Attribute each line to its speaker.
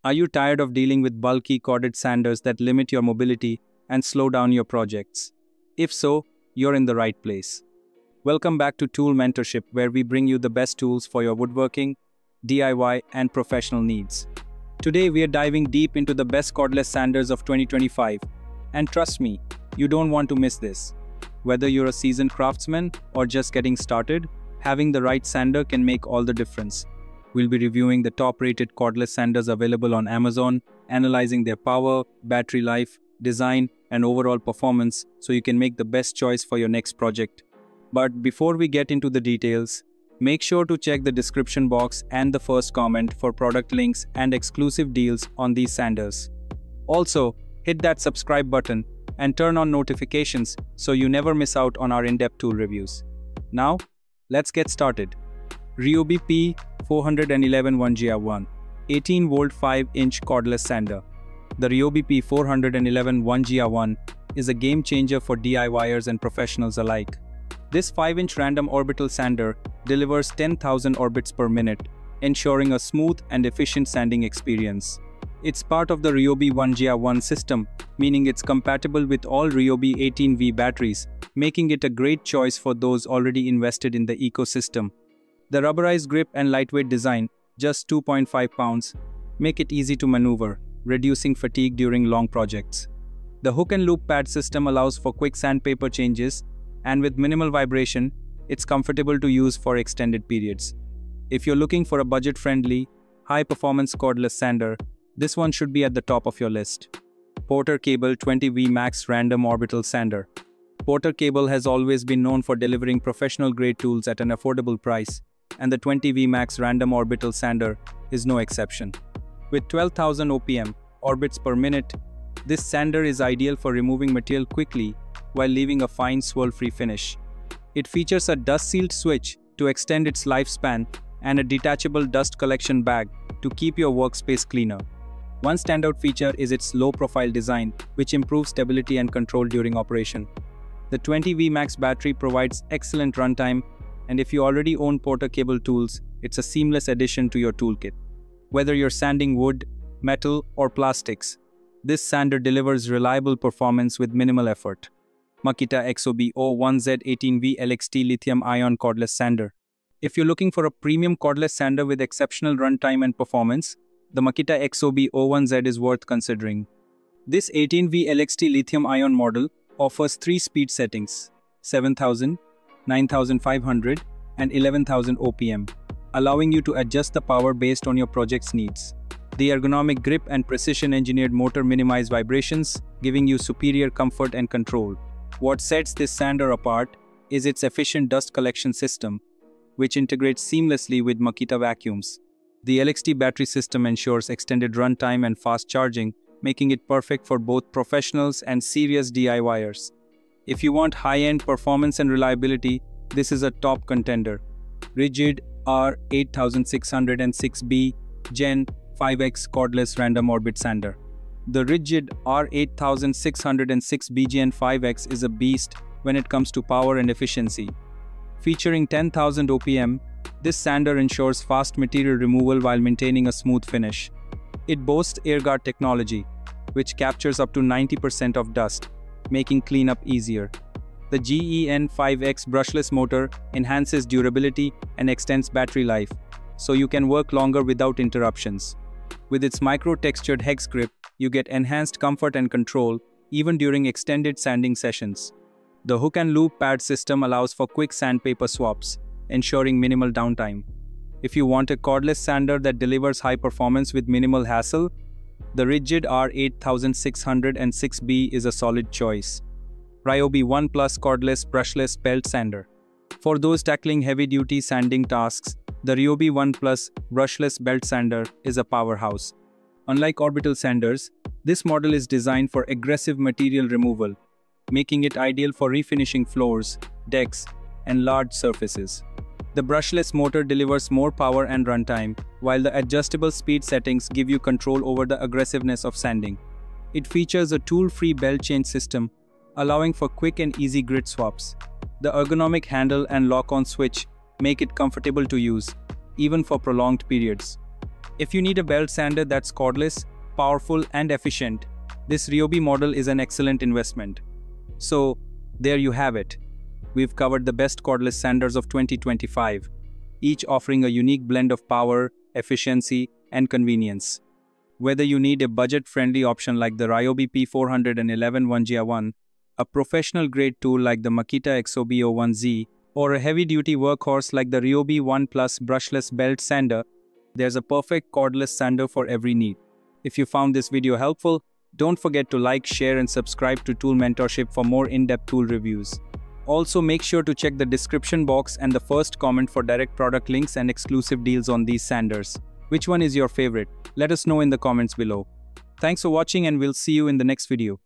Speaker 1: Are you tired of dealing with bulky corded sanders that limit your mobility and slow down your projects? If so, you're in the right place. Welcome back to Tool Mentorship, where we bring you the best tools for your woodworking, DIY, and professional needs. Today we are diving deep into the best cordless sanders of 2025. And trust me, you don't want to miss this. Whether you're a seasoned craftsman or just getting started, having the right sander can make all the difference. We'll be reviewing the top-rated cordless sanders available on Amazon, analyzing their power, battery life, design, and overall performance so you can make the best choice for your next project. But before we get into the details, make sure to check the description box and the first comment for product links and exclusive deals on these sanders. Also, hit that subscribe button and turn on notifications so you never miss out on our in-depth tool reviews. Now, let's get started. Ryobi P411 One 18-volt 5-inch cordless sander. The Ryobi P411 One is a game changer for DIYers and professionals alike. This 5-inch random orbital sander delivers 10,000 orbits per minute, ensuring a smooth and efficient sanding experience. It's part of the Ryobi One system, meaning it's compatible with all Ryobi 18V batteries, making it a great choice for those already invested in the ecosystem. The rubberized grip and lightweight design, just 2.5 pounds, make it easy to maneuver, reducing fatigue during long projects. The hook and loop pad system allows for quick sandpaper changes, and with minimal vibration, it's comfortable to use for extended periods. If you're looking for a budget-friendly, high-performance cordless sander, this one should be at the top of your list. Porter Cable 20V Max Random Orbital Sander. Porter Cable has always been known for delivering professional-grade tools at an affordable price, and the 20V Max Random Orbital Sander is no exception. With 12,000 OPM, orbits per minute, this sander is ideal for removing material quickly while leaving a fine swirl-free finish. It features a dust-sealed switch to extend its lifespan and a detachable dust collection bag to keep your workspace cleaner. One standout feature is its low-profile design, which improves stability and control during operation. The 20V Max battery provides excellent runtime, and if you already own Porter Cable tools, it's a seamless addition to your toolkit. Whether you're sanding wood, metal, or plastics, this sander delivers reliable performance with minimal effort. Makita XOB01Z 18V LXT Lithium-ion Cordless Sander. If you're looking for a premium cordless sander with exceptional runtime and performance, the Makita XOB01Z is worth considering. This 18V LXT lithium-ion model offers 3 speed settings: 7,000, 9,500, and 11,000 OPM, allowing you to adjust the power based on your project's needs. The ergonomic grip and precision-engineered motor minimize vibrations, giving you superior comfort and control. What sets this sander apart is its efficient dust collection system, which integrates seamlessly with Makita vacuums. The LXT battery system ensures extended runtime and fast charging, making it perfect for both professionals and serious DIYers. If you want high-end performance and reliability, this is a top contender. Ridgid R8606B GEN5X Cordless Random Orbit Sander. The Ridgid R8606B GEN5X is a beast when it comes to power and efficiency. Featuring 10,000 OPM, this sander ensures fast material removal while maintaining a smooth finish. It boasts AirGuard technology, which captures up to 90% of dust, making cleanup easier. The GEN5X brushless motor enhances durability and extends battery life, so you can work longer without interruptions. With its micro-textured hex grip, you get enhanced comfort and control even during extended sanding sessions. The hook and loop pad system allows for quick sandpaper swaps, ensuring minimal downtime. If you want a cordless sander that delivers high performance with minimal hassle, the Ridgid R8606B is a solid choice. Ryobi One Plus Cordless Brushless Belt Sander. For those tackling heavy-duty sanding tasks, the Ryobi One Plus Brushless Belt Sander is a powerhouse. Unlike orbital sanders, this model is designed for aggressive material removal, making it ideal for refinishing floors, decks, and large surfaces. The brushless motor delivers more power and runtime, while the adjustable speed settings give you control over the aggressiveness of sanding. It features a tool-free belt change system, allowing for quick and easy grit swaps. The ergonomic handle and lock-on switch make it comfortable to use, even for prolonged periods. If you need a belt sander that's cordless, powerful and efficient, this Ryobi model is an excellent investment. So, there you have it. We've covered the best cordless sanders of 2025, each offering a unique blend of power, efficiency, and convenience. Whether you need a budget-friendly option like the Ryobi P411 One, a professional-grade tool like the Makita XOB01Z, or a heavy-duty workhorse like the Ryobi One Plus brushless belt sander, there's a perfect cordless sander for every need. If you found this video helpful, don't forget to like, share, and subscribe to Tool Mentorship for more in-depth tool reviews. Also, make sure to check the description box and the first comment for direct product links and exclusive deals on these sanders. Which one is your favorite? Let us know in the comments below. Thanks for watching and we'll see you in the next video.